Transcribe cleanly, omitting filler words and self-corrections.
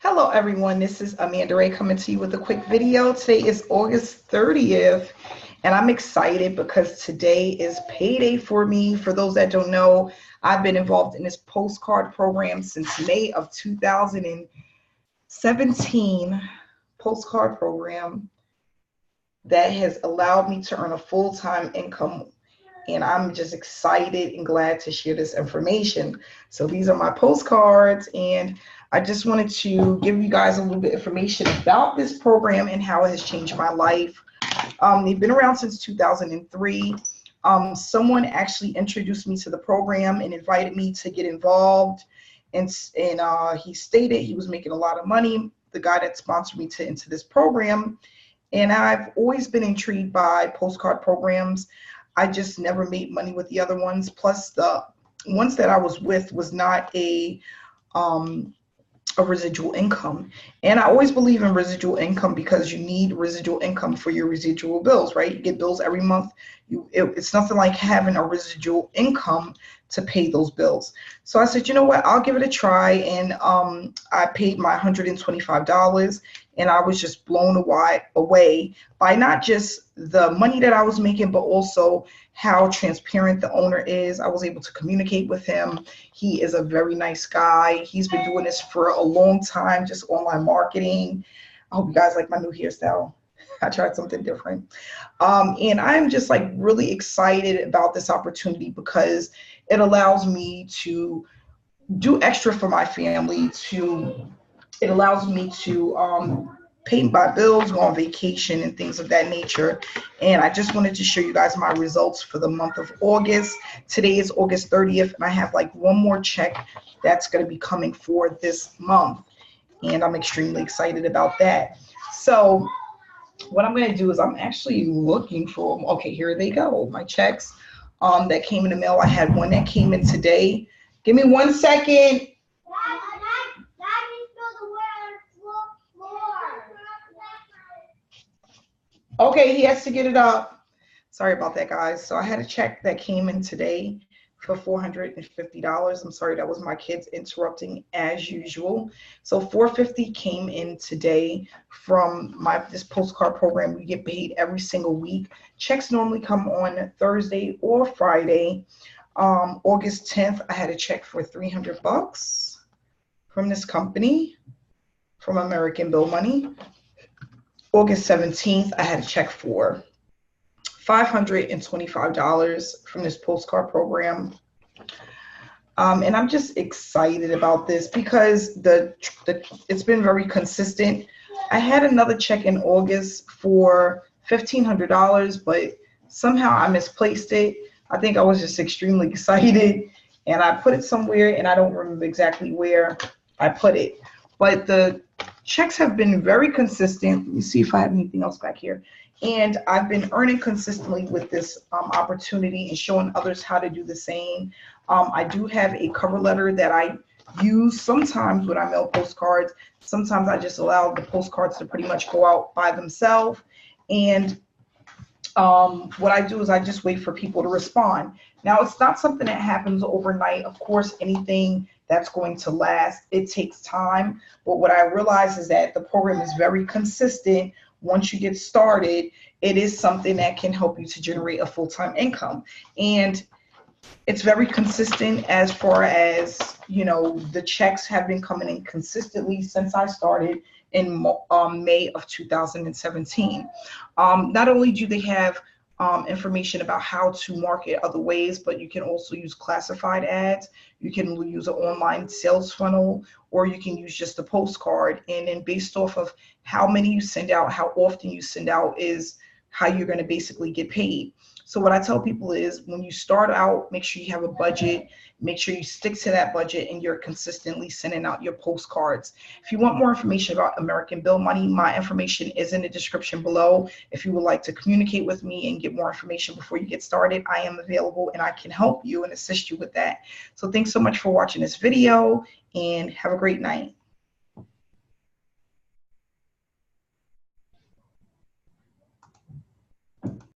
Hello everyone, this is Amanda Ray coming to you with a quick video. Today is August 30th and I'm excited because today is payday for me. For those that don't know, I've been involved in this postcard program since May of 2017. Postcard program that has allowed me to earn a full-time income, and I'm just excited and glad to share this information. So these are my postcards, and I just wanted to give you guys a little bit of information about this program and how it has changed my life. They've been around since 2003. Someone actually introduced me to the program and invited me to get involved, and he stated he was making a lot of money, the guy that sponsored me into this program. And I've always been intrigued by postcard programs. I just never made money with the other ones. Plus, the ones that I was with was not a residual income. And I always believe in residual income because you need residual income for your residual bills, right? You get bills every month. It's nothing like having a residual income to pay those bills. So I said, you know what, I'll give it a try. And I paid my $125. And I was just blown away by not just the money that I was making, but also how transparent the owner is. I was able to communicate with him. He is a very nice guy. He's been doing this for a long time, just online marketing. I hope you guys like my new hairstyle. I tried something different. And I'm just like really excited about this opportunity because it allows me to do extra for my family, it allows me to pay my bills, go on vacation, and things of that nature. And I just wanted to show you guys my results for the month of August. Today is August 30th, and I have like one more check that's going to be coming for this month. And I'm extremely excited about that. So what I'm going to do is I'm actually looking for them. Okay, here they go. My checks that came in the mail. I had one that came in today. Give me 1 second. Okay, he has to get it up. Sorry about that, guys. So I had a check that came in today for $450. I'm sorry, that was my kids interrupting as usual. So $450 came in today from this postcard program. We get paid every single week. Checks normally come on Thursday or Friday. August 10th, I had a check for $300 from this company, from American Bill Money. August 17th, I had a check for $525 from this postcard program. And I'm just excited about this because it's been very consistent. I had another check in August for $1,500, but somehow I misplaced it. I think I was just extremely excited and I put it somewhere and I don't remember exactly where I put it. But the checks have been very consistent. Let me see if I have anything else back here. And I've been earning consistently with this opportunity and showing others how to do the same. I do have a cover letter that I use sometimes when I mail postcards. Sometimes I just allow the postcards to pretty much go out by themselves. And what I do is I just wait for people to respond. Now, it's not something that happens overnight. Of course, anything that's going to last, it takes time. But what I realize is that the program is very consistent. Once you get started, it is something that can help you to generate a full-time income. And it's very consistent as far as, you know, the checks have been coming in consistently since I started in May of 2017. Not only do they have information about how to market other ways, but you can also use classified ads. You can use an online sales funnel, or you can use just a postcard. And then based off of how many you send out, how often you send out is how you're going to basically get paid. So what I tell people is when you start out, make sure you have a budget, make sure you stick to that budget, and you're consistently sending out your postcards. If you want more information about American Bill Money, my information is in the description below. If you would like to communicate with me and get more information before you get started, I am available and I can help you and assist you with that. So thanks so much for watching this video and have a great night.